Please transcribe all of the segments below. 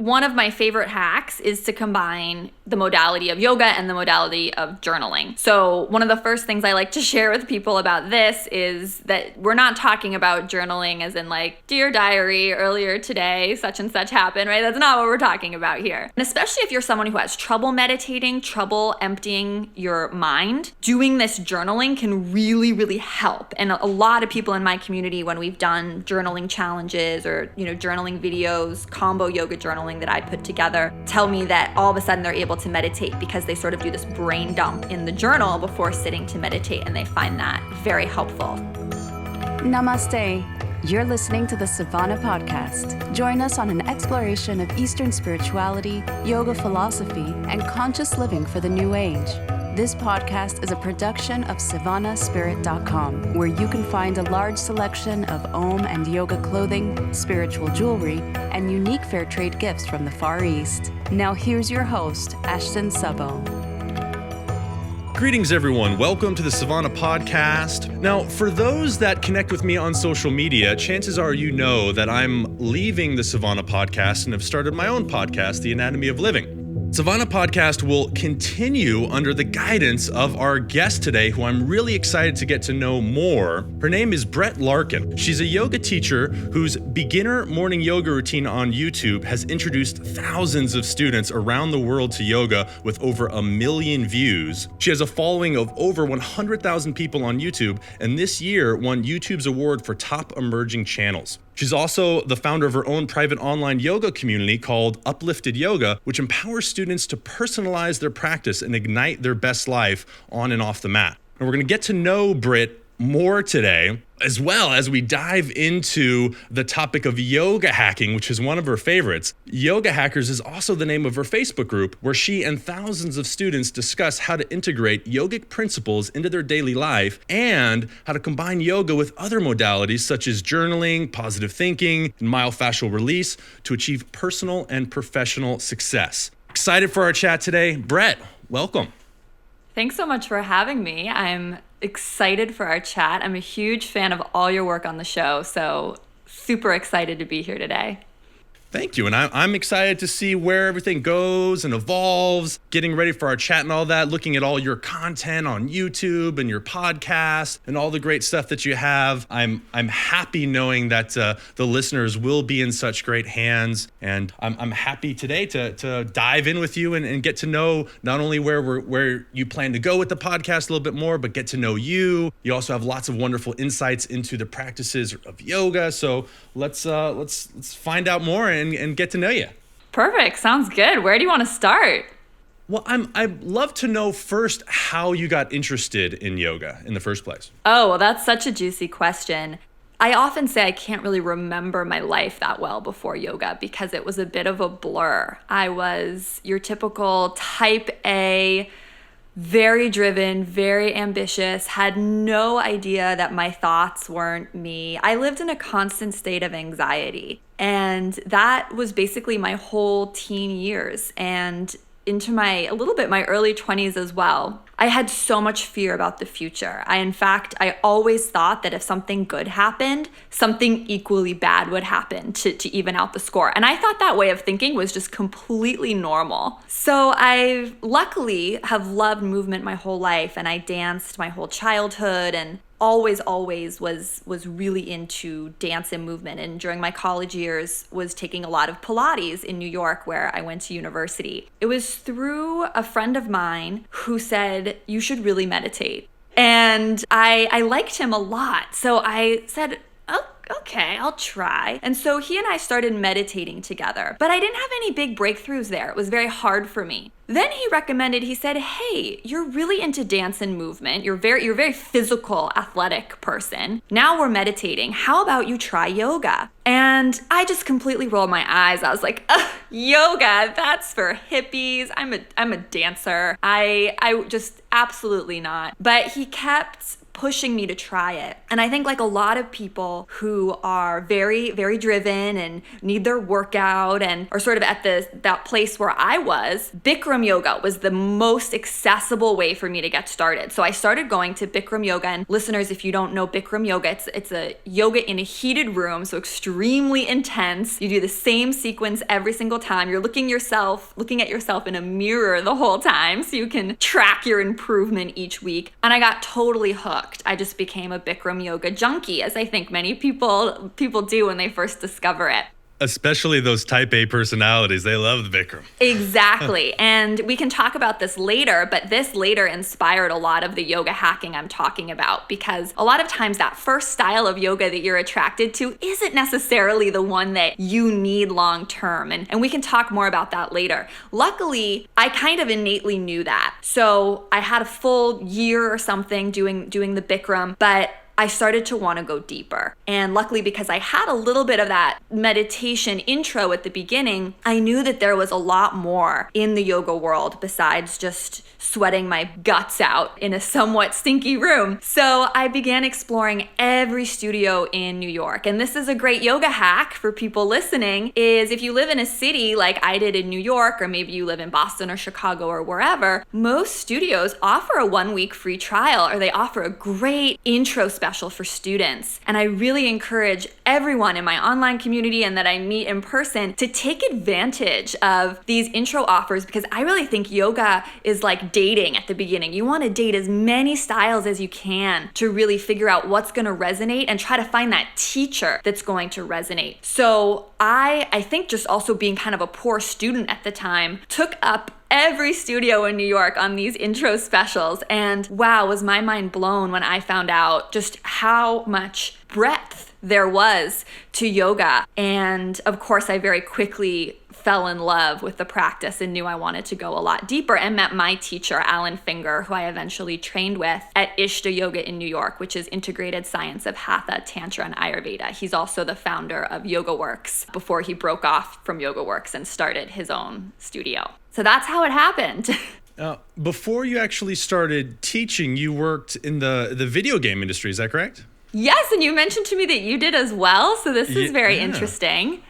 one of my favorite hacks is to combine the modality of yoga and the modality of journaling. So one of the first things I like to share with people about this is that we're not talking about journaling as in like, dear diary, earlier today, such and such happened, right? That's not what we're talking about here. And especially if you're someone who has trouble meditating, trouble emptying your mind, doing this journaling can really, really help. And a lot of people in my community, when we've done journaling challenges or, journaling videos, combo yoga journaling that I put together, tell me that all of a sudden they're able to meditate because they sort of do this brain dump in the journal before sitting to meditate, and they find that very helpful. Namaste. You're listening to the Sivana podcast. Join us on an exploration of Eastern spirituality, yoga philosophy, and conscious living for the new age. This podcast is a production of SivanaSpirit.com, where you can find a large selection of Om and yoga clothing, spiritual jewelry, and unique fair trade gifts from the Far East. Now here's your host, Ashton Szabo. Greetings, everyone. Welcome to the Sivana podcast. Now, for those that connect with me on social media, chances are you know that I'm leaving the Sivana podcast and have started my own podcast, The Anatomy of Living. Sivana podcast will continue under the guidance of our guest today, who I'm really excited to get to know more. Her name is Brett Larkin. She's a yoga teacher whose beginner morning yoga routine on YouTube has introduced thousands of students around the world to yoga with over 1 million views. She has a following of over 100,000 people on YouTube, and this year won YouTube's award for top emerging channels. She's also the founder of her own private online yoga community called Uplifted Yoga, which empowers students to personalize their practice and ignite their best life on and off the mat. And we're going to get to know Britt more today, as well as we dive into the topic of yoga hacking, which is one of her favorites. Yoga Hackers is also the name of her Facebook group, where she and thousands of students discuss how to integrate yogic principles into their daily life and how to combine yoga with other modalities such as journaling, positive thinking, and myofascial release to achieve personal and professional success. Excited for our chat today. Brett, welcome. Thanks so much for having me. I'm excited for our chat. I'm a huge fan of all your work on the show, so super excited to be here today. Thank you. And I'm excited to see where everything goes and evolves, getting ready for our chat and all that, looking at all your content on YouTube and your podcast and all the great stuff that you have. I'm happy knowing that the listeners will be in such great hands. And I'm happy today to dive in with you and get to know not only where you plan to go with the podcast a little bit more, but get to know you. You also have lots of wonderful insights into the practices of yoga. So let's find out more and get to know you. Perfect. Sounds good. Where do you want to start? Well, I'd love to know first how you got interested in yoga in the first place. Oh, well, that's such a juicy question. I often say I can't really remember my life that well before yoga because it was a bit of a blur. I was your typical type A, very driven, very ambitious, had no idea that my thoughts weren't me. I lived in a constant state of anxiety, and that was basically my whole teen years and into my early 20s as well. I had so much fear about the future. I always thought that if something good happened, something equally bad would happen to even out the score. And I thought that way of thinking was just completely normal. So I luckily have loved movement my whole life, and I danced my whole childhood and always was really into dance and movement. And during my college years was taking a lot of Pilates in New York, where I went to university. It was through a friend of mine who said, you should really meditate. And I liked him a lot. So I said, oh, okay, I'll try. And so he and I started meditating together, but I didn't have any big breakthroughs there. It was very hard for me. Then he said, hey, you're really into dance and movement. You're a very physical, athletic person. Now we're meditating. How about you try yoga? And I just completely rolled my eyes. I was like, yoga, that's for hippies. I'm a dancer. I just absolutely not. But he kept pushing me to try it. And I think like a lot of people who are very, very driven and need their workout and are sort of at that place where I was, Bikram yoga was the most accessible way for me to get started. So I started going to Bikram yoga, and listeners, if you don't know Bikram yoga, it's a yoga in a heated room, so extremely intense. You do the same sequence every single time. You're looking at yourself in a mirror the whole time so you can track your improvement each week. And I got totally hooked. I just became a Bikram yoga junkie, as I think many people do when they first discover it. Especially those type A personalities. They love the Bikram. Exactly. And we can talk about this later, but this later inspired a lot of the yoga hacking I'm talking about, because a lot of times that first style of yoga that you're attracted to isn't necessarily the one that you need long term. And we can talk more about that later. Luckily, I kind of innately knew that. So I had a full year or something doing the Bikram, but I started to want to go deeper. And luckily, because I had a little bit of that meditation intro at the beginning, I knew that there was a lot more in the yoga world besides just sweating my guts out in a somewhat stinky room. So I began exploring every studio in New York. And this is a great yoga hack for people listening, is if you live in a city like I did in New York, or maybe you live in Boston or Chicago or wherever, most studios offer a 1-week free trial, or they offer a great intro special for students. And I really encourage everyone in my online community and that I meet in person to take advantage of these intro offers, because I really think yoga is like dating at the beginning. You want to date as many styles as you can to really figure out what's going to resonate and try to find that teacher that's going to resonate. So I think just also being kind of a poor student at the time, took up every studio in New York on these intro specials. And wow, was my mind blown when I found out just how much breadth there was to yoga. And of course, I very quickly fell in love with the practice and knew I wanted to go a lot deeper, and met my teacher, Alan Finger, who I eventually trained with at Ishta Yoga in New York, which is Integrated Science of Hatha, Tantra, and Ayurveda. He's also the founder of YogaWorks before he broke off from YogaWorks and started his own studio. So that's how it happened. Before you actually started teaching, you worked in the video game industry, is that correct? Yes, and you mentioned to me that you did as well, so this is very interesting.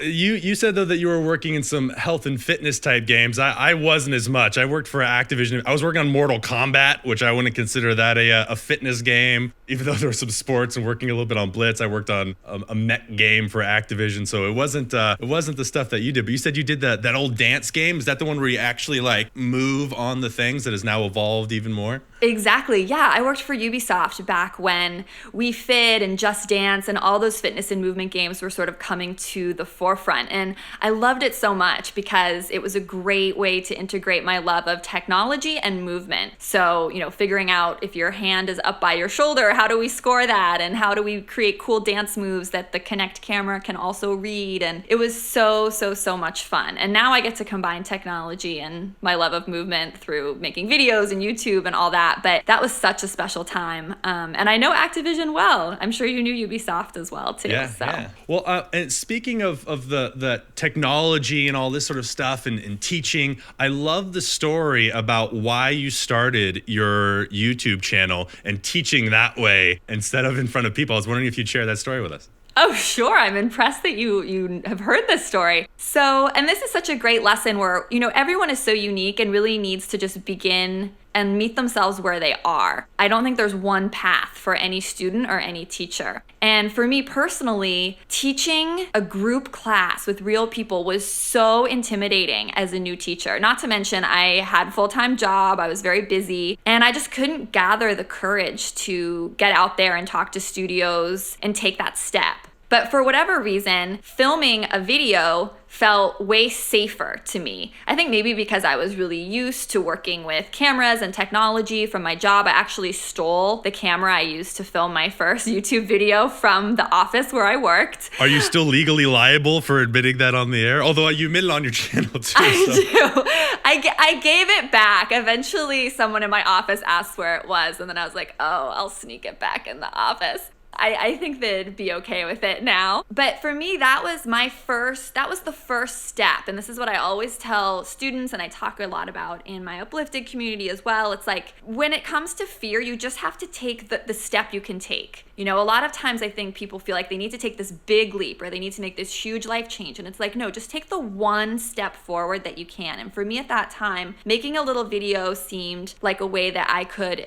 You said, though, that you were working in some health and fitness type games. I wasn't as much. I worked for Activision. I was working on Mortal Kombat, which I wouldn't consider that a fitness game, even though there were some sports, and working a little bit on Blitz. I worked on a mech game for Activision, so it wasn't the stuff that you did. But you said you did that old dance game. Is that the one where you actually like move on the things that has now evolved even more? Exactly. Yeah, I worked for Ubisoft back when Wii Fit and Just Dance and all those fitness and movement games were sort of coming to the forefront. And I loved it so much because it was a great way to integrate my love of technology and movement. So, figuring out if your hand is up by your shoulder, how do we score that? And how do we create cool dance moves that the Kinect camera can also read? And it was so much fun. And now I get to combine technology and my love of movement through making videos and YouTube and all that. But that was such a special time. And I know Activision well. I'm sure you knew Ubisoft as well, too. Yeah. Well, and speaking of the technology and all this sort of stuff and teaching, I love the story about why you started your YouTube channel and teaching that way instead of in front of people. I was wondering if you'd share that story with us. Oh, sure. I'm impressed that you have heard this story. So, and this is such a great lesson where, everyone is so unique and really needs to just begin and meet themselves where they are. I don't think there's one path for any student or any teacher. And for me personally, teaching a group class with real people was so intimidating as a new teacher. Not to mention I had a full-time job, I was very busy, and I just couldn't gather the courage to get out there and talk to studios and take that step. But for whatever reason, filming a video felt way safer to me. I think maybe because I was really used to working with cameras and technology from my job. I actually stole the camera I used to film my first YouTube video from the office where I worked. Are you still legally liable for admitting that on the air? Although you admitted on your channel too. I do. I gave it back. Eventually, someone in my office asked where it was, and then I was like, oh, I'll sneak it back in the office. I think they'd be okay with it now. But for me, that was the first step. And this is what I always tell students, and I talk a lot about in my uplifted community as well. It's like, when it comes to fear, you just have to take the step you can take. You know, a lot of times I think people feel like they need to take this big leap or they need to make this huge life change. And it's like, no, just take the one step forward that you can. And for me at that time, making a little video seemed like a way that I could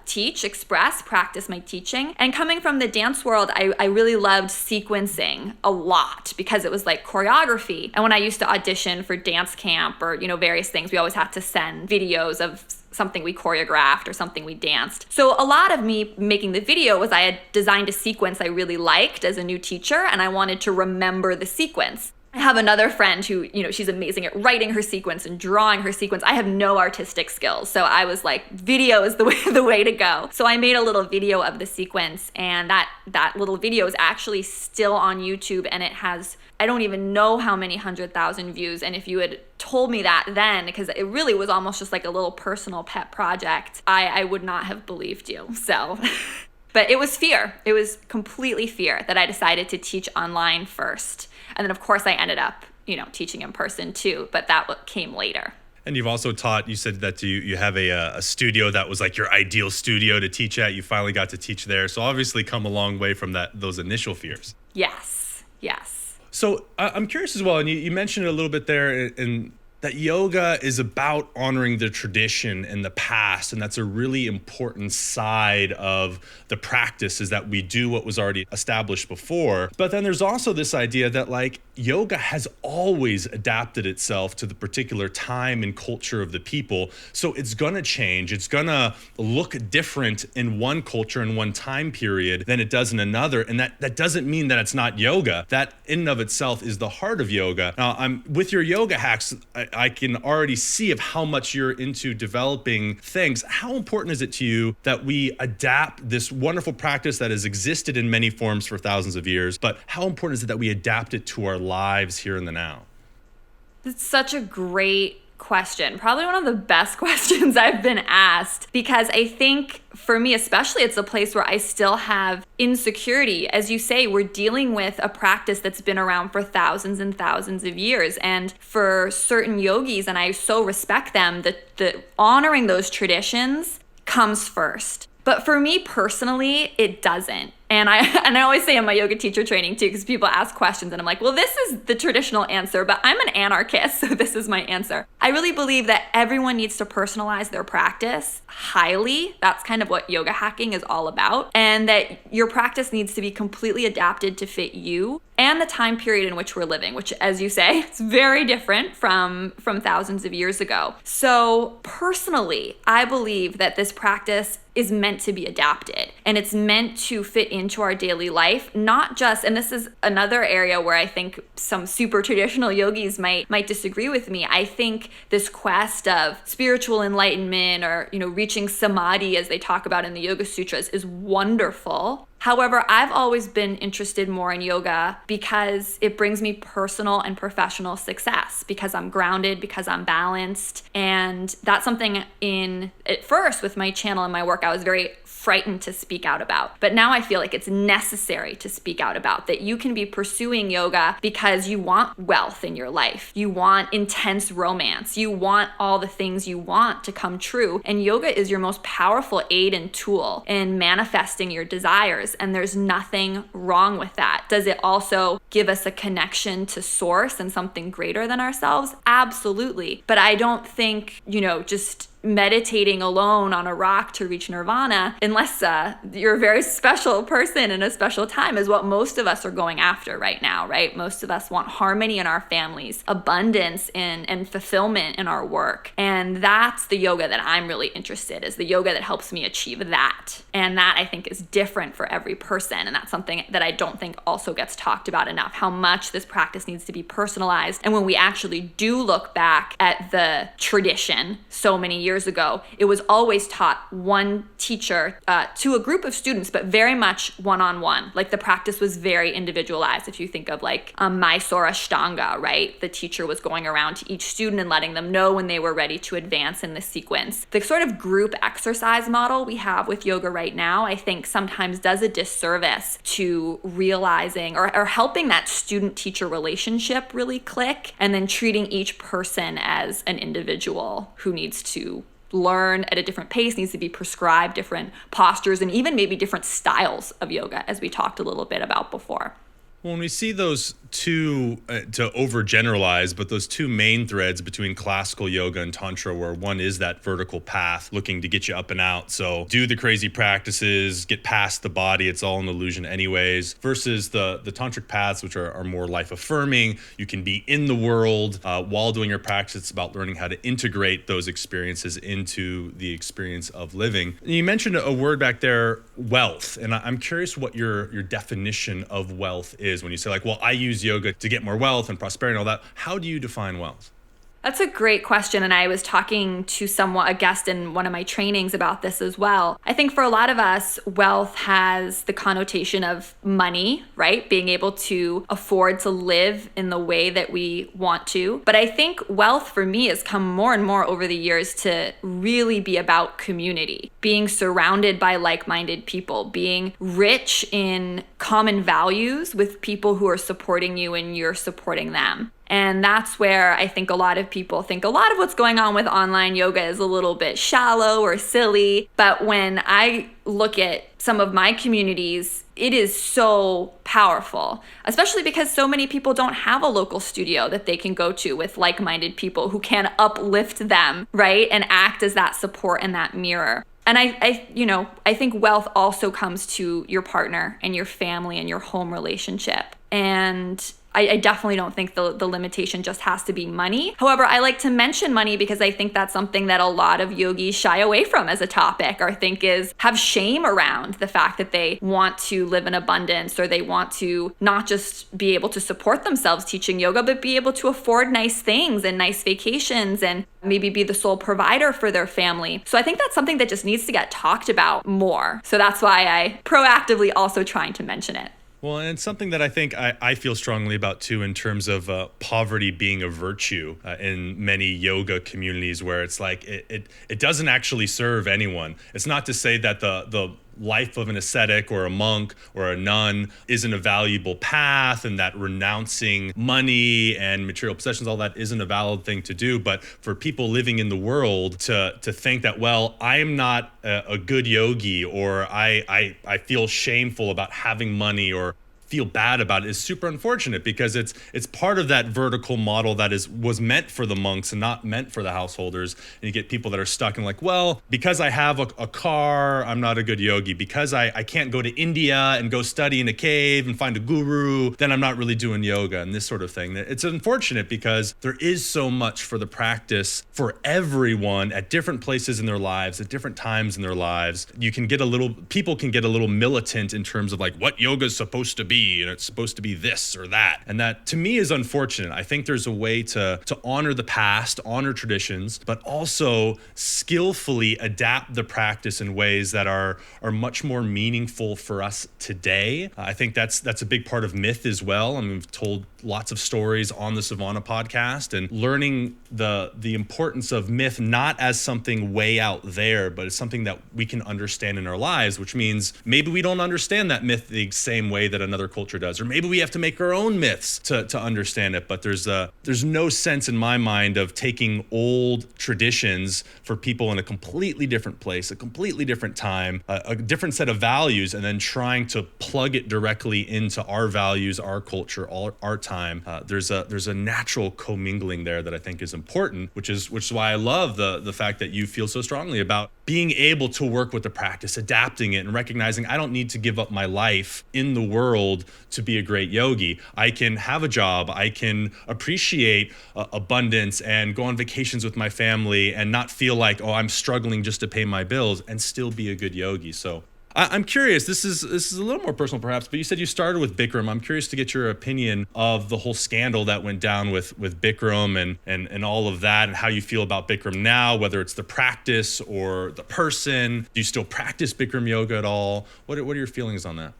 teach, express, practice my teaching. And coming from the dance world, I really loved sequencing a lot because it was like choreography. And when I used to audition for dance camp or, various things, we always had to send videos of something we choreographed or something we danced. So a lot of me making the video was I had designed a sequence I really liked as a new teacher, and I wanted to remember the sequence. I have another friend who, she's amazing at writing her sequence and drawing her sequence. I have no artistic skills. So I was like, video is the way to go. So I made a little video of the sequence, and that little video is actually still on YouTube, and it has, I don't even know how many 100,000 views. And if you had told me that then, because it really was almost just like a little personal pet project, I would not have believed you. So, but it was fear. It was completely fear that I decided to teach online first. And then, of course, I ended up, teaching in person too, but that came later. And you've also taught, you said that you have a studio that was like your ideal studio to teach at. You finally got to teach there. So obviously come a long way from those initial fears. Yes. So I'm curious as well, and you mentioned it a little bit there, in that yoga is about honoring the tradition and the past, and that's a really important side of the practice, is that we do what was already established before. But then there's also this idea that like yoga has always adapted itself to the particular time and culture of the people. So it's gonna change. It's gonna look different in one culture in one time period than it does in another. And that doesn't mean that it's not yoga. That in and of itself is the heart of yoga. Now, with your yoga hacks, I can already see of how much you're into developing things. How important is it to you that we adapt this wonderful practice that has existed in many forms for thousands of years, but how important is it that we adapt it to our lives here in the now? It's such a great question. Probably one of the best questions I've been asked, because I think for me especially, it's a place where I still have insecurity. As you say, we're dealing with a practice that's been around for thousands and thousands of years. And for certain yogis, and I so respect them, the honoring those traditions comes first. But for me personally, it doesn't. And I always say in my yoga teacher training too, because people ask questions and I'm like, well, this is the traditional answer, but I'm an anarchist, so this is my answer. I really believe that everyone needs to personalize their practice highly. That's kind of what yoga hacking is all about. And that your practice needs to be completely adapted to fit you and the time period in which we're living, which, as you say, it's very different from thousands of years ago. So personally, I believe that this practice is meant to be adapted, and it's meant to fit into our daily life, not just, and this is another area where I think some super traditional yogis might disagree with me. I think this quest of spiritual enlightenment or, reaching samadhi, as they talk about in the Yoga Sutras, is wonderful. However, I've always been interested more in yoga because it brings me personal and professional success, because I'm grounded, because I'm balanced. And that's something at first with my channel and my work, I was very frightened to speak out about. But now I feel like it's necessary to speak out about, that you can be pursuing yoga because you want wealth in your life. You want intense romance. You want all the things you want to come true. And yoga is your most powerful aid and tool in manifesting your desires. And there's nothing wrong with that. Does it also give us a connection to source and something greater than ourselves? Absolutely. But I don't think, just meditating alone on a rock to reach nirvana, unless you're a very special person in a special time, is what most of us are going after right now, right? Most of us want harmony in our families, abundance and fulfillment in our work. And that's the yoga that I'm really interested in, is the yoga that helps me achieve that. And that, I think, is different for every person. And that's something that I don't think also gets talked about enough, how much this practice needs to be personalized. And when we actually do look back at the tradition so many years years ago, it was always taught one teacher to a group of students, but very much one-on-one. Like the practice was very individualized. If you think of like Mysore Ashtanga, right? The teacher was going around to each student and letting them know when they were ready to advance in the sequence. The sort of group exercise model we have with yoga right now, I think sometimes does a disservice to realizing or helping that student-teacher relationship really click, and then treating each person as an individual who needs to learn at a different pace, needs to be prescribed different postures and even maybe different styles of yoga, as we talked a little bit about before. When we see those two, to overgeneralize, but those two main threads between classical yoga and tantra, where one is that vertical path looking to get you up and out, so do the crazy practices, get past the body, it's all an illusion anyways, versus the tantric paths, which are more life affirming. You can be in the world while doing your practice. It's about learning how to integrate those experiences into the experience of living. And you mentioned a word back there, wealth, and I'm curious what your definition of wealth is. When you say like, well, I use yoga to get more wealth and prosperity and all that, how do you define wealth? That's a great question, and I was talking to a guest in one of my trainings about this as well. I think for a lot of us, wealth has the connotation of money, right? Being able to afford to live in the way that we want to. But I think wealth for me has come more and more over the years to really be about community, being surrounded by like-minded people, being rich in common values with people who are supporting you and you're supporting them. And that's where I think a lot of people think a lot of what's going on with online yoga is a little bit shallow or silly. But when I look at some of my communities, it is so powerful, especially because so many people don't have a local studio that they can go to with like-minded people who can uplift them, right? And act as that support and that mirror. And I think wealth also comes to your partner and your family and your home relationship. And I definitely don't think the limitation just has to be money. However, I like to mention money because I think that's something that a lot of yogis shy away from as a topic, or think have shame around the fact that they want to live in abundance, or they want to not just be able to support themselves teaching yoga, but be able to afford nice things and nice vacations and maybe be the sole provider for their family. So I think that's something that just needs to get talked about more. So that's why I proactively also trying to mention it. Well, and something that I think I feel strongly about too, in terms of poverty being a virtue in many yoga communities, where it's like it doesn't actually serve anyone. It's not to say that the life of an ascetic or a monk or a nun isn't a valuable path, and that renouncing money and material possessions, all that isn't a valid thing to do. But for people living in the world to think that, well, I'm not a good yogi, or I feel shameful about having money, or feel bad about it, is super unfortunate, because it's part of that vertical model that was meant for the monks and not meant for the householders. And you get people that are stuck in like, well, because I have a car, I'm not a good yogi. Because I can't go to India and go study in a cave and find a guru, then I'm not really doing yoga, and this sort of thing. It's unfortunate because there is so much for the practice for everyone at different places in their lives, at different times in their lives. People can get a little militant in terms of like what yoga is supposed to be, and it's supposed to be this or that. And that to me is unfortunate. I think there's a way to honor the past, honor traditions, but also skillfully adapt the practice in ways that are much more meaningful for us today. I think that's a big part of myth as well. I mean, we've told lots of stories on the Sivana podcast, and learning the importance of myth not as something way out there, but it's something that we can understand in our lives, which means maybe we don't understand that myth the same way that another culture does, or maybe we have to make our own myths to understand it. But there's no sense in my mind of taking old traditions for people in a completely different place, a completely different time, a different set of values, and then trying to plug it directly into our values, our culture, our time. There's a natural commingling there that I think is important, which is why I love the fact that you feel so strongly about being able to work with the practice, adapting it, and recognizing I don't need to give up my life in the world to be a great yogi. I can have a job, I can appreciate abundance and go on vacations with my family and not feel like, oh, I'm struggling just to pay my bills, and still be a good yogi. So I'm curious, this is a little more personal perhaps, but you said you started with Bikram. I'm curious to get your opinion of the whole scandal that went down with Bikram and all of that, and how you feel about Bikram now, whether it's the practice or the person. Do you still practice Bikram yoga at all? What are your feelings on that?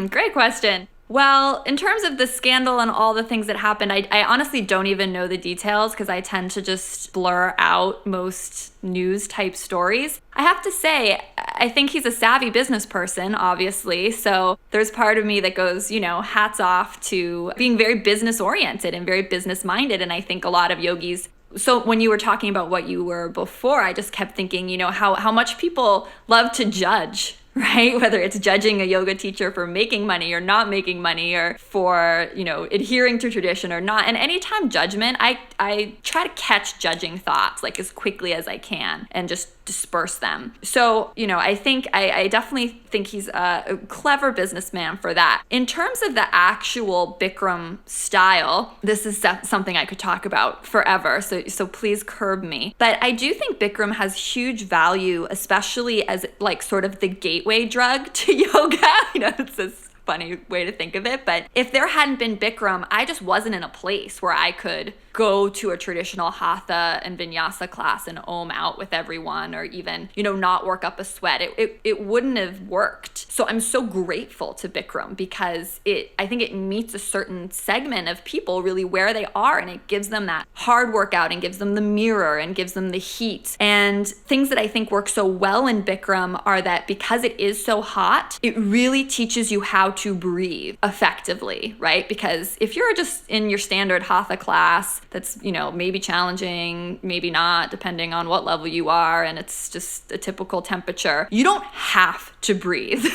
Great question. Well, in terms of the scandal and all the things that happened, I honestly don't even know the details because I tend to just blur out most news type stories. I have to say, I think he's a savvy business person, obviously. So there's part of me that goes, hats off to being very business oriented and very business minded. And I think a lot of yogis. So when you were talking about what you were before, I just kept thinking, how much people love to judge, right? Whether it's judging a yoga teacher for making money or not making money, or for, adhering to tradition or not. And anytime judgment, I try to catch judging thoughts like as quickly as I can and just disperse them. So, I definitely think he's a clever businessman for that. In terms of the actual Bikram style, this is something I could talk about forever. So please curb me. But I do think Bikram has huge value, especially as like sort of the gateway drug to yoga. It's this funny way to think of it. But if there hadn't been Bikram, I just wasn't in a place where I could go to a traditional hatha and vinyasa class and om out with everyone, or even, not work up a sweat. It wouldn't have worked. So I'm so grateful to Bikram because I think it meets a certain segment of people really where they are, and it gives them that hard workout and gives them the mirror and gives them the heat. And things that I think work so well in Bikram are that because it is so hot, it really teaches you how to breathe effectively, right? Because if you're just in your standard hatha class, that's, maybe challenging, maybe not, depending on what level you are, and it's just a typical temperature. You don't have to breathe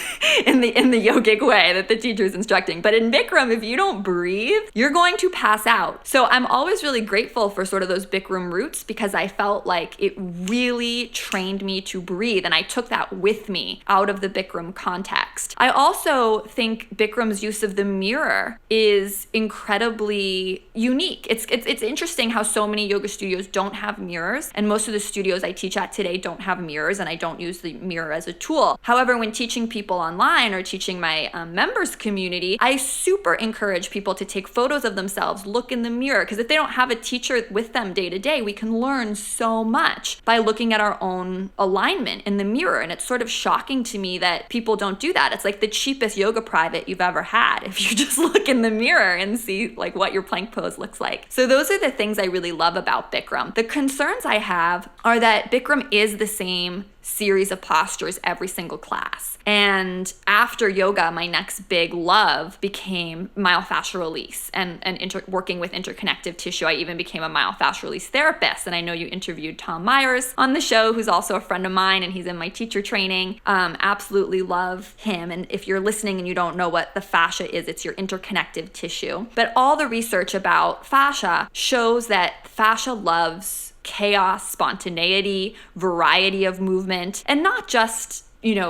in the yogic way that the teacher is instructing. But in Bikram, if you don't breathe, you're going to pass out. So I'm always really grateful for sort of those Bikram roots because I felt like it really trained me to breathe, and I took that with me out of the Bikram context. I also think Bikram's use of the mirror is incredibly unique. It's interesting how so many yoga studios don't have mirrors, and most of the studios I teach at today don't have mirrors, and I don't use the mirror as a tool. However, when teaching people online or teaching my members community, I super encourage people to take photos of themselves, look in the mirror, because if they don't have a teacher with them day to day, we can learn so much by looking at our own alignment in the mirror. And it's sort of shocking to me that people don't do that. It's like the cheapest yoga private you've ever had if you just look in the mirror and see like what your plank pose looks like. So those are the things I really love about Bikram. The concerns I have are that Bikram is the same series of postures every single class. And after yoga, my next big love became myofascial release and working with interconnective tissue. I even became a myofascial release therapist. And I know you interviewed Tom Myers on the show, who's also a friend of mine, and he's in my teacher training. Absolutely love him. And if you're listening and you don't know what the fascia is, it's your interconnective tissue. But all the research about fascia shows that fascia loves chaos, spontaneity, variety of movement, and not just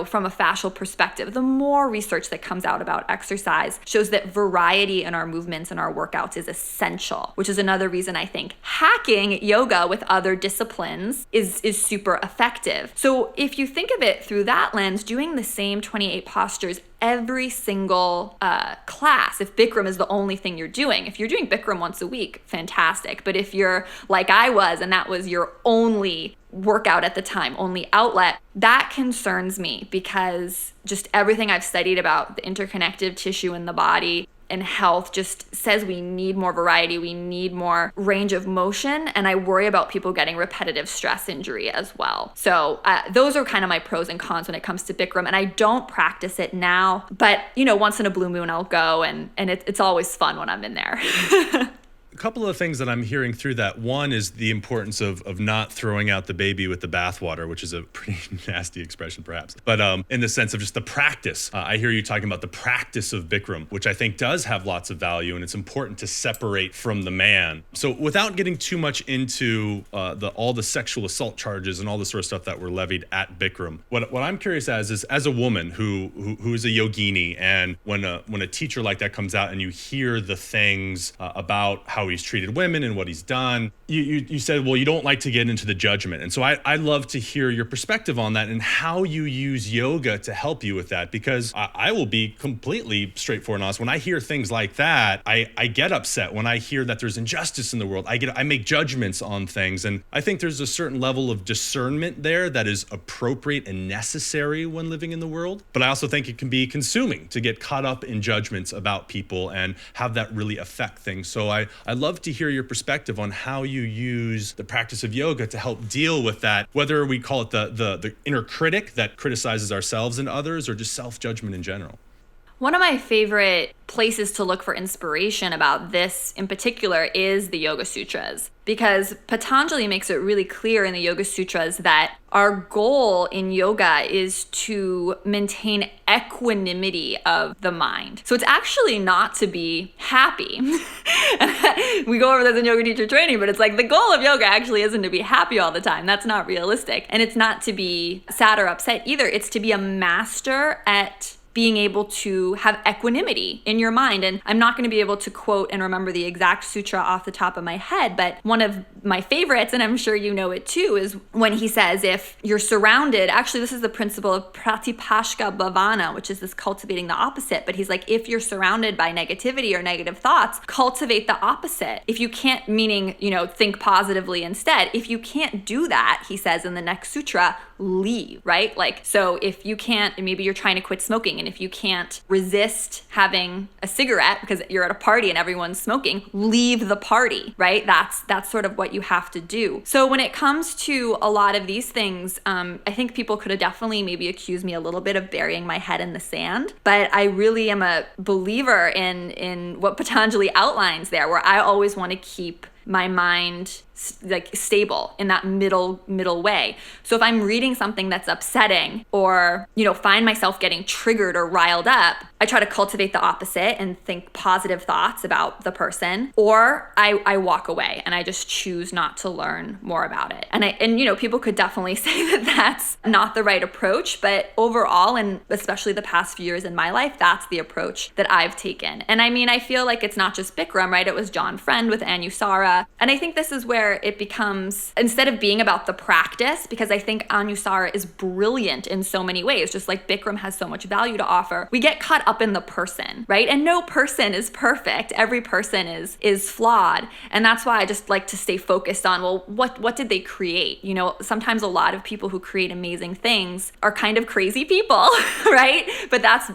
from a fascial perspective. The more research that comes out about exercise shows that variety in our movements and our workouts is essential, which is another reason I think hacking yoga with other disciplines is super effective. So if you think of it through that lens, doing the same 28 postures every single class, if Bikram is the only thing you're doing. If you're doing Bikram once a week, fantastic. But if you're like I was, and that was your only workout at the time, only outlet, that concerns me because just everything I've studied about the interconnective tissue in the body and health just says we need more variety, we need more range of motion, and I worry about people getting repetitive stress injury as well. So those are kind of my pros and cons when it comes to Bikram, and I don't practice it now, but once in a blue moon I'll go, and it's always fun when I'm in there. A couple of things that I'm hearing through that. One is the importance of not throwing out the baby with the bathwater, which is a pretty nasty expression perhaps. But in the sense of just the practice. I hear you talking about the practice of Bikram, which I think does have lots of value, and it's important to separate from the man. So without getting too much into all the sexual assault charges and all the sort of stuff that were levied at Bikram, what I'm curious is as a woman who is a yogini, and when a teacher like that comes out and you hear the things about how how he's treated women and what he's done. You said, well, you don't like to get into the judgment. And so I'd love to hear your perspective on that and how you use yoga to help you with that, because I will be completely straightforward and honest. When I hear things like that, I get upset. When I hear that there's injustice in the world, I make judgments on things. And I think there's a certain level of discernment there that is appropriate and necessary when living in the world. But I also think it can be consuming to get caught up in judgments about people and have that really affect things. So I'd love to hear your perspective on how you use the practice of yoga to help deal with that, whether we call it the inner critic that criticizes ourselves and others, or just self-judgment in general. One of my favorite places to look for inspiration about this in particular is the Yoga Sutras, because Patanjali makes it really clear in the Yoga Sutras that our goal in yoga is to maintain equanimity of the mind. So it's actually not to be happy. We go over this in yoga teacher training, but it's like the goal of yoga actually isn't to be happy all the time. That's not realistic. And it's not to be sad or upset either. It's to be a master at being able to have equanimity in your mind. And I'm not going to be able to quote and remember the exact sutra off the top of my head, but one of my favorites, and I'm sure you know it too, is when he says, if you're surrounded, actually this is the principle of pratipashka bhavana, which is this cultivating the opposite, but he's like, if you're surrounded by negativity or negative thoughts, cultivate the opposite. If you can't, meaning, think positively instead. If you can't do that, he says in the next sutra, leave, right? Like, so if you can't, maybe you're trying to quit smoking, and if you can't resist having a cigarette because you're at a party and everyone's smoking, leave the party, right? That's sort of what you have to do. So when it comes to a lot of these things, I think people could have definitely maybe accused me a little bit of burying my head in the sand, but I really am a believer in what Patanjali outlines there, where I always want to keep my mind like stable in that middle way. So if I'm reading something that's upsetting, or find myself getting triggered or riled up, I try to cultivate the opposite and think positive thoughts about the person, or I walk away and I just choose not to learn more about it. And people could definitely say that that's not the right approach, but overall, and especially the past few years in my life, that's the approach that I've taken. And I feel like it's not just Bikram, right? It was John Friend with Anusara. And I think this is where it becomes, instead of being about the practice, because I think Anusara is brilliant in so many ways, just like Bikram has so much value to offer, we get caught up in the person, right? And no person is perfect. Every person is flawed. And that's why I just like to stay focused on, well, what did they create? Sometimes a lot of people who create amazing things are kind of crazy people, right? But that's,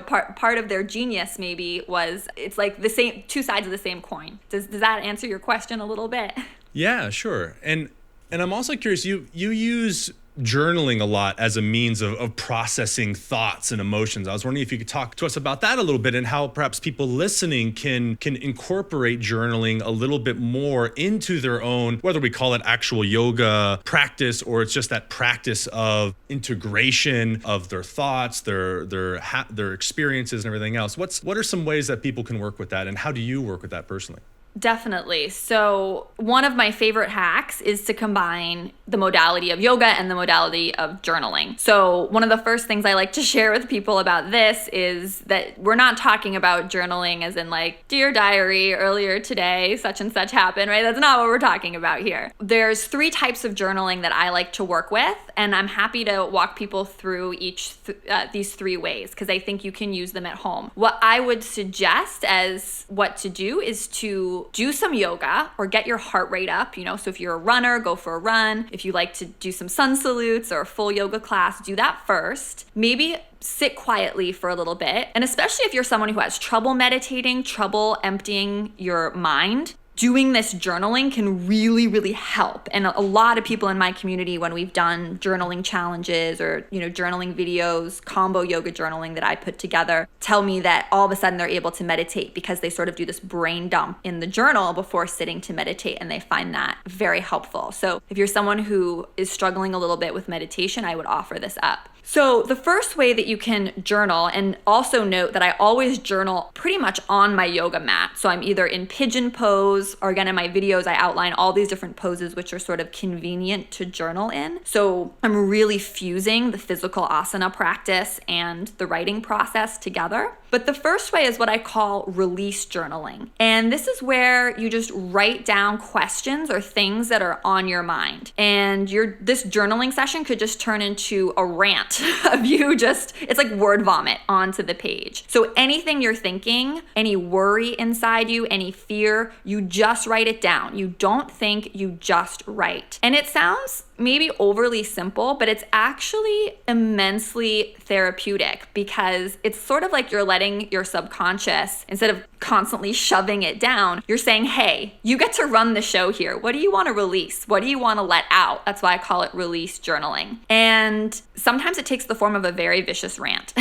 part of their genius maybe was, it's like the same, two sides of the same coin. Does that answer your question a little bit? Yeah, sure. And I'm also curious, you use journaling a lot as a means of processing thoughts and emotions. I was wondering if you could talk to us about that a little bit, and how perhaps people listening can incorporate journaling a little bit more into their own, whether we call it actual yoga practice, or it's just that practice of integration of their thoughts, their experiences and everything else. What are some ways that people can work with that, and how do you work with that personally? Definitely. So one of my favorite hacks is to combine the modality of yoga and the modality of journaling. So one of the first things I like to share with people about this is that we're not talking about journaling as in like, dear diary, earlier today, such and such happened, right? That's not what we're talking about here. There's 3 types of journaling that I like to work with, and I'm happy to walk people through these 3 ways, because I think you can use them at home. What I would suggest as what to do is to do some yoga or get your heart rate up, so if you're a runner, go for a run. If you like to do some sun salutes or a full yoga class, do that first. Maybe sit quietly for a little bit. And especially if you're someone who has trouble meditating, trouble emptying your mind, doing this journaling can really, really help. And a lot of people in my community, when we've done journaling challenges or, journaling videos, combo yoga journaling that I put together, tell me that all of a sudden they're able to meditate because they sort of do this brain dump in the journal before sitting to meditate, and they find that very helpful. So if you're someone who is struggling a little bit with meditation, I would offer this up. So the first way that you can journal, and also note that I always journal pretty much on my yoga mat. So I'm either in pigeon pose, or again in my videos I outline all these different poses which are sort of convenient to journal in. So I'm really fusing the physical asana practice and the writing process together. But the first way is what I call release journaling. And this is where you just write down questions or things that are on your mind. And this journaling session could just turn into a rant of you it's like word vomit onto the page. So anything you're thinking, any worry inside you, any fear, you just write it down. You don't think, you just write. And it sounds maybe overly simple, but it's actually immensely therapeutic because it's sort of like you're letting your subconscious, instead of constantly shoving it down, you're saying, hey, you get to run the show here. What do you want to release? What do you want to let out? That's why I call it release journaling. And sometimes it takes the form of a very vicious rant.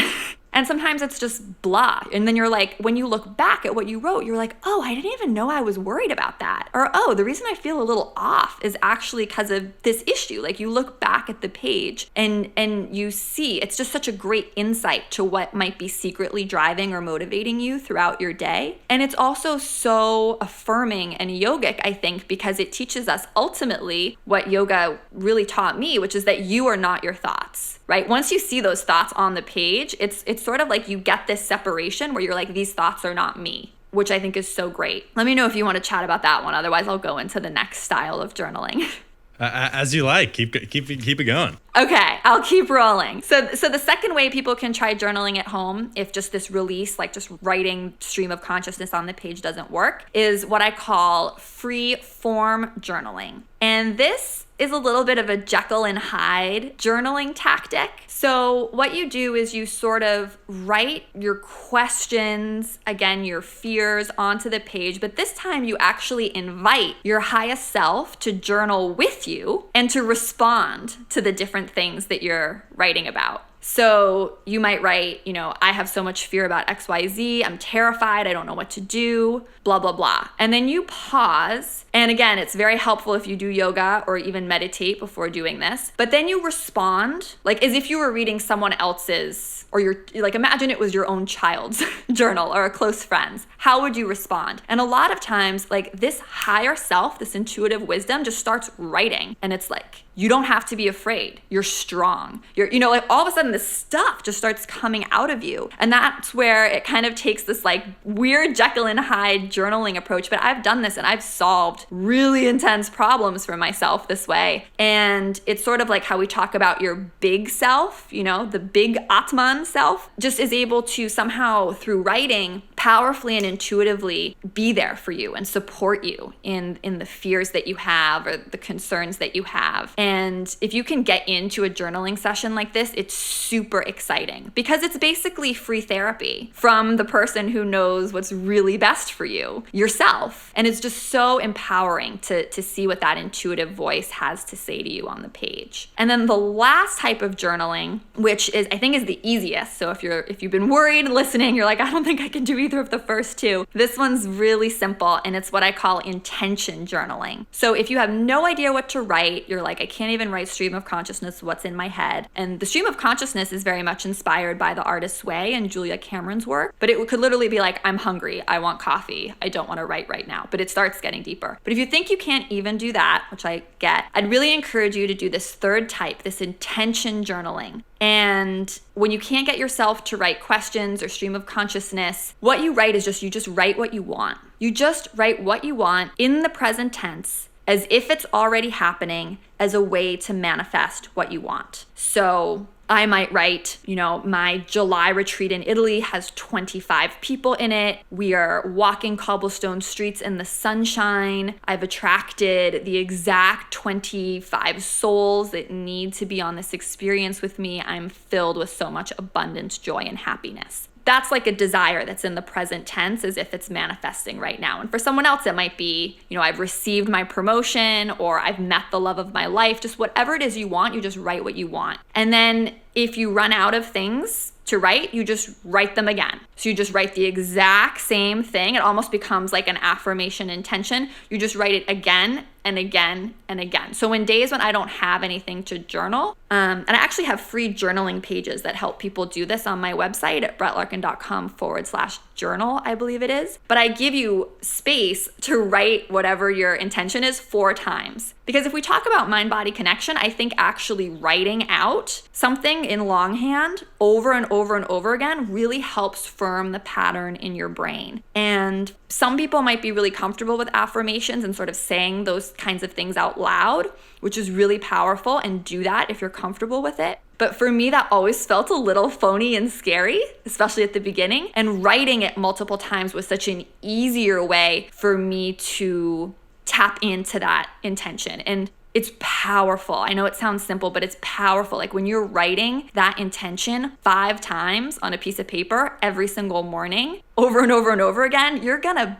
And sometimes it's just blah. And then you're like, when you look back at what you wrote, you're like, oh, I didn't even know I was worried about that. Or, oh, the reason I feel a little off is actually because of this issue. Like you look back at the page and you see, it's just such a great insight to what might be secretly driving or motivating you throughout your day. And it's also so affirming and yogic, I think, because it teaches us ultimately what yoga really taught me, which is that you are not your thoughts. Right? Once you see those thoughts on the page, it's sort of like you get this separation where you're like, these thoughts are not me, which I think is so great. Let me know if you want to chat about that one. Otherwise, I'll go into the next style of journaling. As you like. Keep it going. Okay, I'll keep rolling. So the second way people can try journaling at home, if just this release, like just writing stream of consciousness on the page doesn't work, is what I call free form journaling. And this is a little bit of a Jekyll and Hyde journaling tactic. So what you do is you sort of write your questions, again, your fears onto the page, but this time you actually invite your highest self to journal with you and to respond to the different things that you're writing about. So you might write, I have so much fear about XYZ. I'm terrified. I don't know what to do, blah, blah, blah. And then you pause. And again, it's very helpful if you do yoga or even meditate before doing this. But then you respond like as if you were reading someone else's, or imagine it was your own child's journal or a close friend's. How would you respond? And a lot of times, like this higher self, this intuitive wisdom just starts writing. And it's like, you don't have to be afraid. You're strong. Like all of a sudden this stuff just starts coming out of you. And that's where it kind of takes this like weird Jekyll and Hyde journaling approach. But I've done this and I've solved really intense problems for myself this way. And it's sort of like how we talk about your big self, the big Atman self, just is able to somehow through writing powerfully and intuitively be there for you and support you in the fears that you have or the concerns that you have. And if you can get into a journaling session like this, it's super exciting because it's basically free therapy from the person who knows what's really best for you, yourself. And it's just so empowering to see what that intuitive voice has to say to you on the page. And then the last type of journaling, which I think is the easiest. So if you've been worried listening, you're like, I don't think I can do either of the first two. This one's really simple and it's what I call intention journaling. So if you have no idea what to write, you're like, I can't even write stream of consciousness, what's in my head. And the stream of consciousness is very much inspired by The Artist's Way and Julia Cameron's work, but it could literally be like, I'm hungry, I want coffee, I don't want to write right now, but it starts getting deeper. But if you think you can't even do that, which I get, I'd really encourage you to do this third type, this intention journaling. And when you can't get yourself to write questions or stream of consciousness, what you write is you just write what you want. You just write what you want in the present tense as if it's already happening as a way to manifest what you want. So I might write, my July retreat in Italy has 25 people in it. We are walking cobblestone streets in the sunshine. I've attracted the exact 25 souls that need to be on this experience with me. I'm filled with so much abundance, joy, and happiness. That's like a desire that's in the present tense as if it's manifesting right now. And for someone else, it might be, I've received my promotion or I've met the love of my life. Just whatever it is you want, you just write what you want. And then if you run out of things to write, you just write them again. So you just write the exact same thing. It almost becomes like an affirmation intention. You just write it again and again and again. So in days when I don't have anything to journal, and I actually have free journaling pages that help people do this on my website at BrettLarkin.com/journal, I believe it is. But I give you space to write whatever your intention is 4 times. Because if we talk about mind-body connection, I think actually writing out something writing in longhand over and over and over again really helps firm the pattern in your brain. And some people might be really comfortable with affirmations and sort of saying those kinds of things out loud, which is really powerful, and do that if you're comfortable with it. But for me, that always felt a little phony and scary, especially at the beginning. And writing it multiple times was such an easier way for me to tap into that intention. And it's powerful. I know it sounds simple, but it's powerful. Like when you're writing that intention 5 times on a piece of paper every single morning, over and over and over again, you're gonna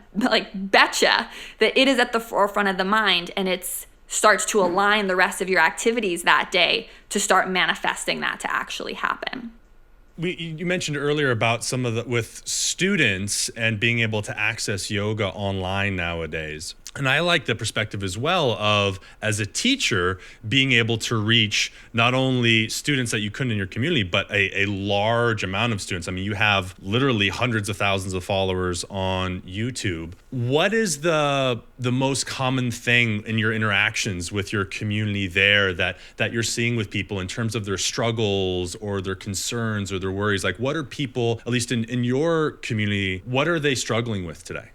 betcha that it is at the forefront of the mind, and it's starts to align the rest of your activities that day to start manifesting that to actually happen. You mentioned earlier about some of with students and being able to access yoga online nowadays. And I like the perspective as well of, as a teacher, being able to reach not only students that you couldn't in your community, but a large amount of students. I mean, you have literally hundreds of thousands of followers on YouTube. What is the most common thing in your interactions with your community there that you're seeing with people in terms of their struggles or their concerns or their worries? Like, what are people, at least in your community, what are they struggling with today?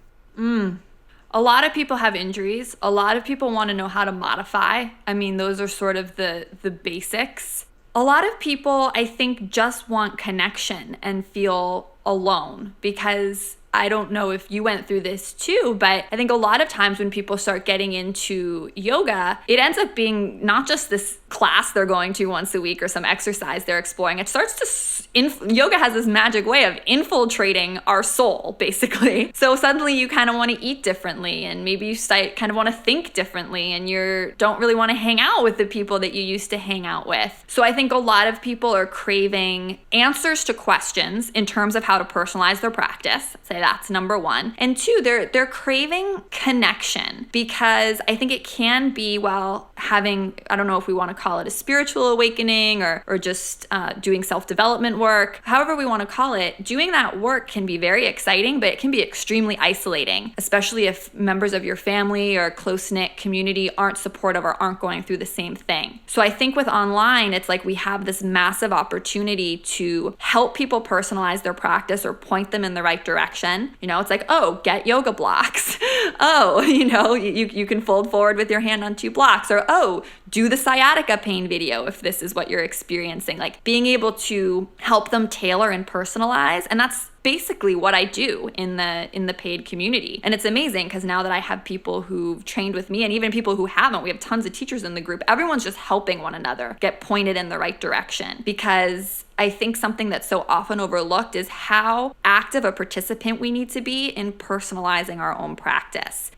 A lot of people have injuries. A lot of people want to know how to modify. I mean, those are sort of the basics. A lot of people, I think, just want connection and feel alone, because I don't know if you went through this too, but I think a lot of times when people start getting into yoga, it ends up being not just this class they're going to once a week or some exercise they're exploring. It starts to, yoga has this magic way of infiltrating our soul, basically. So suddenly you kind of want to eat differently, and maybe you kind of want to think differently, and you don't really want to hang out with the people that you used to hang out with. So I think a lot of people are craving answers to questions in terms of how to personalize their practice. Say that's number one. And 2, they're craving connection, because I think it can be, while having, I don't know if we want to call it a spiritual awakening or just doing self-development work, however we want to call it, doing that work can be very exciting, but it can be extremely isolating, especially if members of your family or close-knit community aren't supportive or aren't going through the same thing. So I think with online, it's like we have this massive opportunity to help people personalize their practice or point them in the right direction. You know, it's like, oh, get yoga blocks. Oh, you can fold forward with your hand on 2 blocks. Or, oh, do the sciatica pain video if this is what you're experiencing. Like being able to help them tailor and personalize. And that's basically what I do in the paid community. And it's amazing, because now that I have people who've trained with me, and even people who haven't, we have tons of teachers in the group, everyone's just helping one another get pointed in the right direction. Because I think something that's so often overlooked is how active a participant we need to be in personalizing our own practice.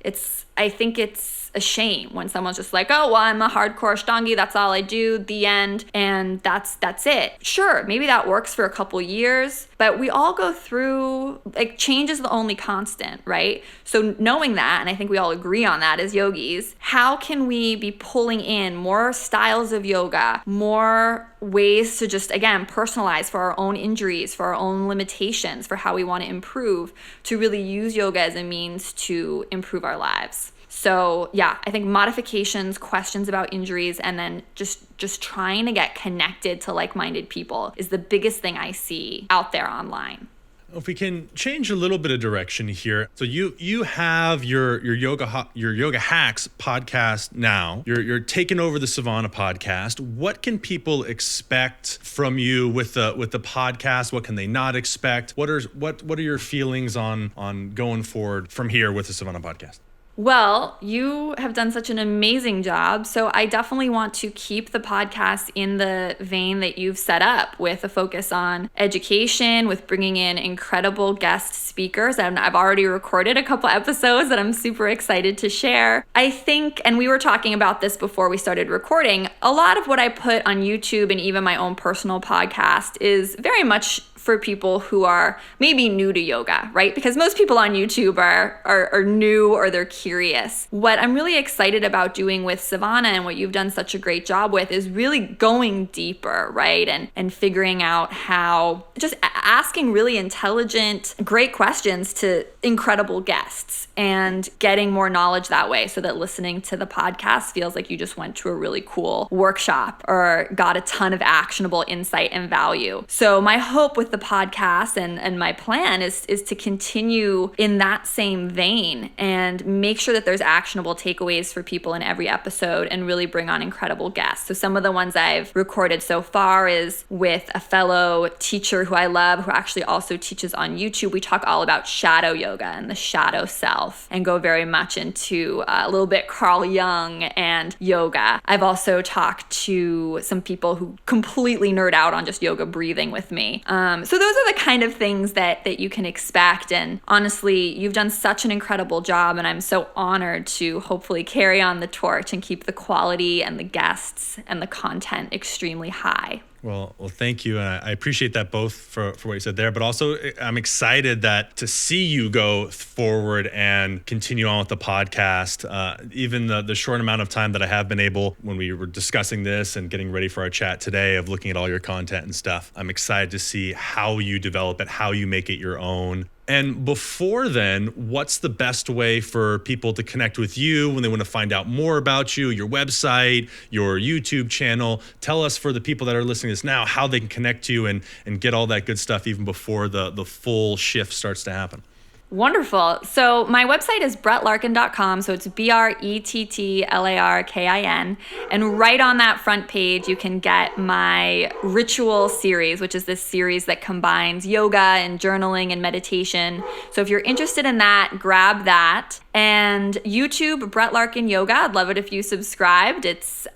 I think it's a shame when someone's just like, oh, well, I'm a hardcore Ashtangi, that's all I do, the end, and that's it. Sure, maybe that works for a couple years, but we all go through, like, change is the only constant, right? So knowing that, and I think we all agree on that as yogis, how can we be pulling in more styles of yoga, more ways to just, again, personalize for our own injuries, for our own limitations, for how we want to improve, to really use yoga as a means to improve our lives. So yeah, I think modifications, questions about injuries, and then just trying to get connected to like-minded people is the biggest thing I see out there online. If we can change a little bit of direction here. So you have your yoga hacks podcast now. You're taking over the Sivana podcast. What can people expect from you with the podcast? What can they not expect? What are your feelings on going forward from here with the Sivana podcast? Well, you have done such an amazing job. So I definitely want to keep the podcast in the vein that you've set up, with a focus on education, with bringing in incredible guest speakers. And I've already recorded a couple episodes that I'm super excited to share. I think, and we were talking about this before we started recording, a lot of what I put on YouTube and even my own personal podcast is very much for people who are maybe new to yoga, right? Because most people on YouTube are new, or they're curious. What I'm really excited about doing with Sivana and what you've done such a great job with is really going deeper, right? And figuring out how, just asking really intelligent, great questions to incredible guests and getting more knowledge that way, so that listening to the podcast feels like you just went to a really cool workshop or got a ton of actionable insight and value. So my hope with the podcast and my plan is to continue in that same vein and make sure that there's actionable takeaways for people in every episode and really bring on incredible guests. So some of the ones I've recorded so far is with a fellow teacher who I love, who actually also teaches on YouTube. We talk all about shadow yoga and the shadow self and go very much into a little bit Carl Jung and yoga. I've also talked to some people who completely nerd out on just yoga breathing with me. So those are the kind of things that you can expect. And honestly, you've done such an incredible job, and I'm so honored to hopefully carry on the torch and keep the quality and the guests and the content extremely high. Well, thank you. And I appreciate that both for what you said there, but also I'm excited that to see you go forward and continue on with the podcast. Even the short amount of time that I have been able, when we were discussing this and getting ready for our chat today, of looking at all your content and stuff, I'm excited to see how you develop it, how you make it your own. And before then, what's the best way for people to connect with you when they want to find out more about you, your website, your YouTube channel? Tell us, for the people that are listening to this now, how they can connect to you and get all that good stuff even before the full shift starts to happen. Wonderful. So my website is BrettLarkin.com. So it's BrettLarkin. And right on that front page, you can get my ritual series, which is this series that combines yoga and journaling and meditation. So if you're interested in that, grab that. And YouTube, Brett Larkin Yoga. I'd love it if you subscribed. It's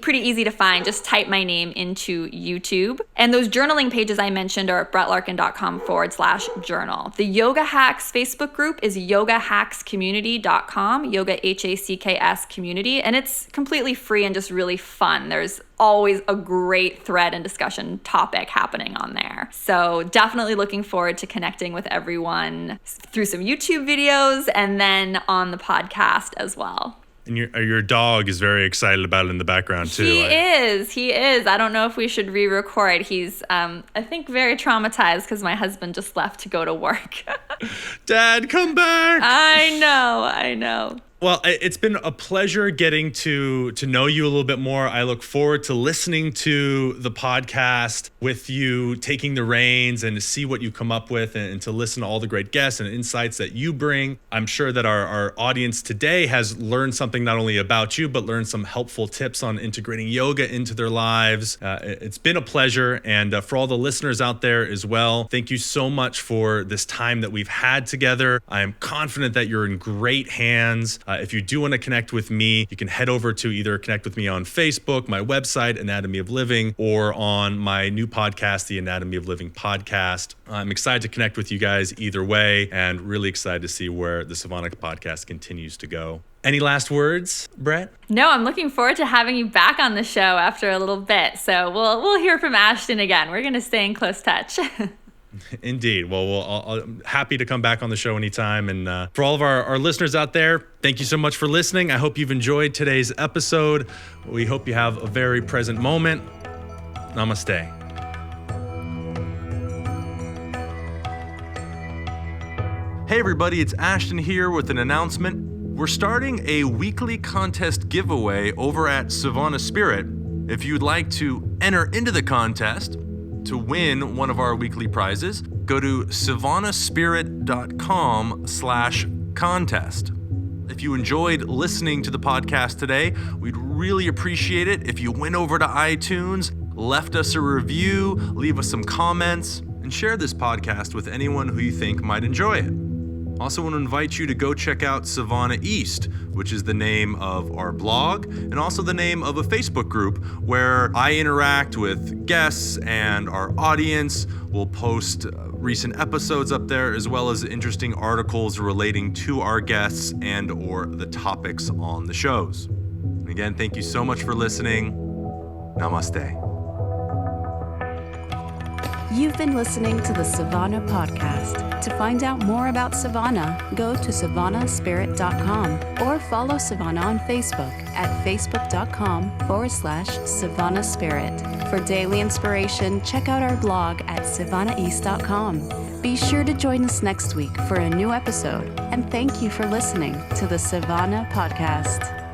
pretty easy to find. Just type my name into YouTube. And those journaling pages I mentioned are at BrettLarkin.com/journal. The Yoga Hacks Facebook group is yogahackscommunity.com, yoga HACKS community. And it's completely free and just really fun. There's always a great thread and discussion topic happening on there. So definitely looking forward to connecting with everyone through some YouTube videos and then on the podcast as well. And your dog is very excited about it in the background too. He is. I don't know if we should re-record. He's, I think, very traumatized because my husband just left to go to work. Dad, come back. I know. Well, it's been a pleasure getting to know you a little bit more. I look forward to listening to the podcast with you, taking the reins, and to see what you come up with and to listen to all the great guests and insights that you bring. I'm sure that our audience today has learned something not only about you, but learned some helpful tips on integrating yoga into their lives. It's been a pleasure. And for all the listeners out there as well, thank you so much for this time that we've had together. I am confident that you're in great hands. If you do want to connect with me, you can head over to either connect with me on Facebook, my website, Anatomy of Living, or on my new podcast, the Anatomy of Living podcast. I'm excited to connect with you guys either way, and really excited to see where the Sivana podcast continues to go. Any last words, Brett? No, I'm looking forward to having you back on the show after a little bit. So we'll hear from Ashton again. We're going to stay in close touch. Indeed. Well, I'm happy to come back on the show anytime. And for all of our listeners out there, thank you so much for listening. I hope you've enjoyed today's episode. We hope you have a very present moment. Namaste. Hey everybody, it's Ashton here with an announcement. We're starting a weekly contest giveaway over at Sivana Spirit. If you'd like to enter into the contest to win one of our weekly prizes, go to sivanaspirit.com/contest. If you enjoyed listening to the podcast today, we'd really appreciate it if you went over to iTunes, left us a review, leave us some comments, and share this podcast with anyone who you think might enjoy it. Also want to invite you to go check out Sivana East, which is the name of our blog and also the name of a Facebook group where I interact with guests and our audience. We'll post recent episodes up there as well as interesting articles relating to our guests and or the topics on the shows. And again, thank you so much for listening. Namaste. You've been listening to the Sivana podcast. To find out more about Sivana, go to SivanaSpirit.com or follow Sivana on Facebook at Facebook.com/Sivana Spirit. For daily inspiration, check out our blog at SivanaEast.com. Be sure to join us next week for a new episode, and thank you for listening to the Sivana podcast.